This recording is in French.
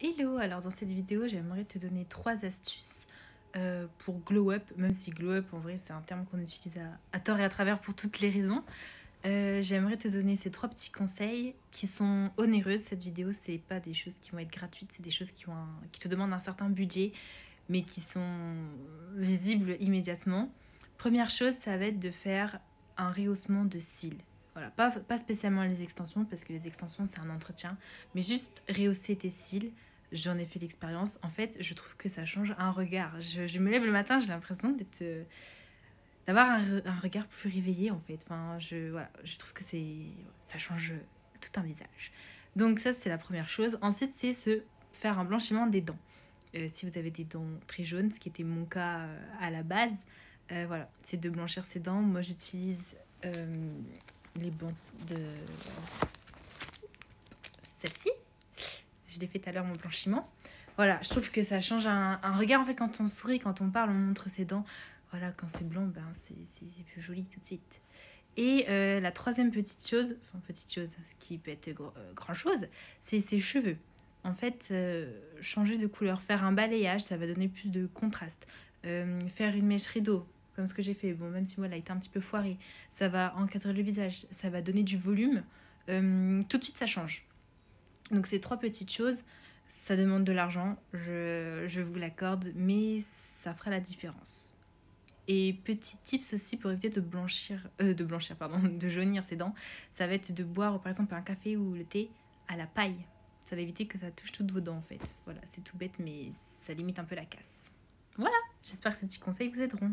Hello, alors dans cette vidéo j'aimerais te donner 3 astuces pour glow up, même si glow up en vrai c'est un terme qu'on utilise à tort et à travers pour toutes les raisons. J'aimerais te donner ces 3 petits conseils qui sont onéreux. Cette vidéo c'est pas des choses qui vont être gratuites, c'est des choses qui te demandent un certain budget mais qui sont visibles immédiatement. Première chose, ça va être de faire un rehaussement de cils. Voilà, pas spécialement les extensions parce que les extensions c'est un entretien, mais juste rehausser tes cils. J'en ai fait l'expérience. En fait, je trouve que ça change un regard. Je me lève le matin, j'ai l'impression d'avoir un regard plus réveillé en fait. Enfin, voilà, je trouve que ça change tout un visage. Donc ça, c'est la première chose. Ensuite, c'est se faire un blanchiment des dents. Si vous avez des dents très jaunes, ce qui était mon cas à la base, voilà, c'est de blanchir ses dents. Moi, j'utilise les bancs de celle-ci. Je l'ai fait tout à l'heure, mon blanchiment. Voilà, je trouve que ça change un regard. En fait, quand on sourit, quand on parle, on montre ses dents. Voilà, quand c'est blanc, ben, c'est plus joli tout de suite. Et la troisième petite chose qui peut être grand chose, c'est ses cheveux. En fait, changer de couleur, faire un balayage, ça va donner plus de contraste. Faire une mèche rideau, comme ce que j'ai fait, bon, même si moi, elle a été un petit peu foirée, ça va encadrer le visage, ça va donner du volume. Tout de suite, ça change. Donc ces 3 petites choses, ça demande de l'argent, je vous l'accorde, mais ça fera la différence. Et petit tips aussi pour éviter de jaunir ses dents, ça va être de boire par exemple un café ou le thé à la paille. Ça va éviter que ça touche toutes vos dents en fait. Voilà, c'est tout bête mais ça limite un peu la casse. Voilà, j'espère que ces petits conseils vous aideront.